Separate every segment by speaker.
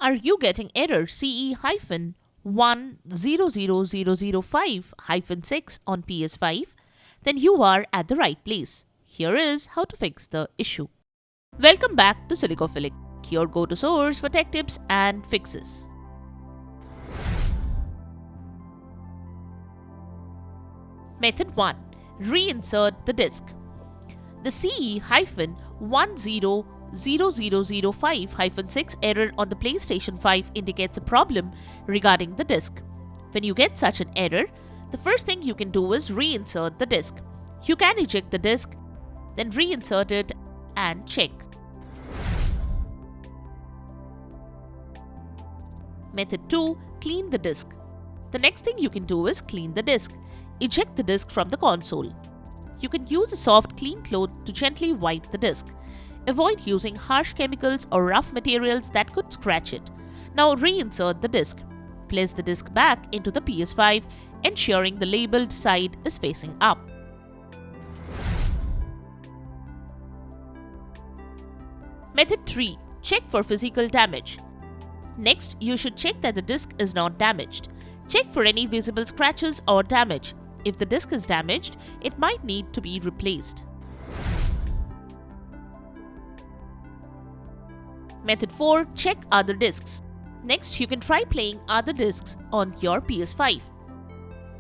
Speaker 1: Are you getting error CE-1000005-6 on PS5? Then you are at the right place. Here is how to fix the issue. Welcome back to Silicophilic, your go-to source for tech tips and fixes. Method 1. Reinsert the disk. The CE-1000005-6 error on the PlayStation 5 indicates a problem regarding the disk. When you get such an error, the first thing you can do is reinsert the disk. You can eject the disk, then reinsert it and check. Method 2. Clean the disk. The next thing you can do is clean the disk. Eject the disk from the console. You can use a soft, clean cloth to gently wipe the disk. Avoid using harsh chemicals or rough materials that could scratch it. Now reinsert the disk. Place the disk back into the PS5, ensuring the labeled side is facing up. Method 3. Check for physical damage. Next, you should check that the disk is not damaged. Check for any visible scratches or damage. If the disk is damaged, it might need to be replaced. Method 4. Check other disks. Next, you can try playing other disks on your PS5.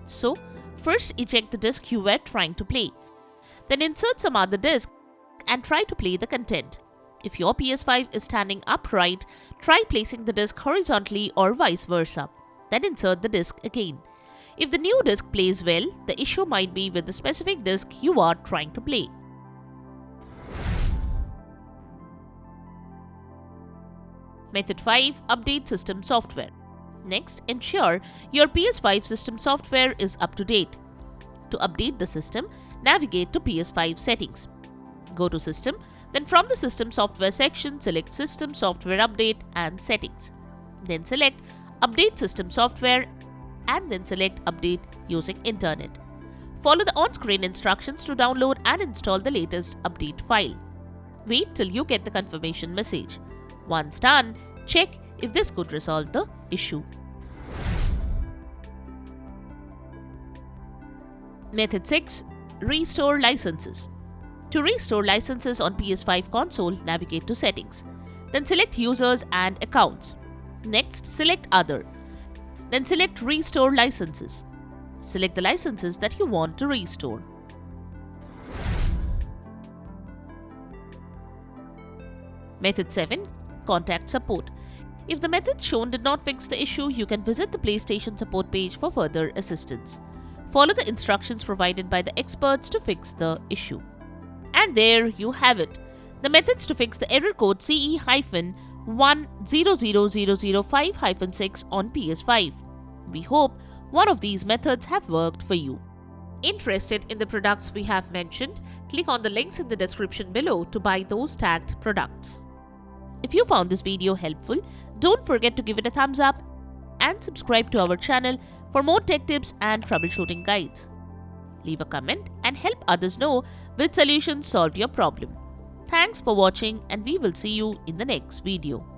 Speaker 1: So, first eject the disk you were trying to play. Then insert some other disk and try to play the content. If your PS5 is standing upright, try placing the disk horizontally or vice versa. Then insert the disk again. If the new disk plays well, the issue might be with the specific disk you are trying to play. Method 5. Update system software. Next, ensure your PS5 system software is up to date. To update the system, navigate to PS5 settings. Go to System, then from the System Software section, select System Software Update and Settings. Then select Update System Software and then select Update using Internet. Follow the on-screen instructions to download and install the latest update file. Wait till you get the confirmation message. Once done, check if this could resolve the issue. Method 6. Restore licenses. To restore licenses on PS5 console, navigate to Settings. Then select Users and Accounts. Next, select Other. Then select Restore Licenses. Select the licenses that you want to restore. Method 7. Contact support. If the methods shown did not fix the issue, you can visit the PlayStation support page for further assistance. Follow the instructions provided by the experts to fix the issue. And there you have it. The methods to fix the error code CE-1000005-6 on PS5. We hope one of these methods have worked for you. Interested in the products we have mentioned? Click on the links in the description below to buy those tagged products. If you found this video helpful, don't forget to give it a thumbs up and subscribe to our channel for more tech tips and troubleshooting guides. Leave a comment and help others know which solutions solved your problem. Thanks for watching and we will see you in the next video.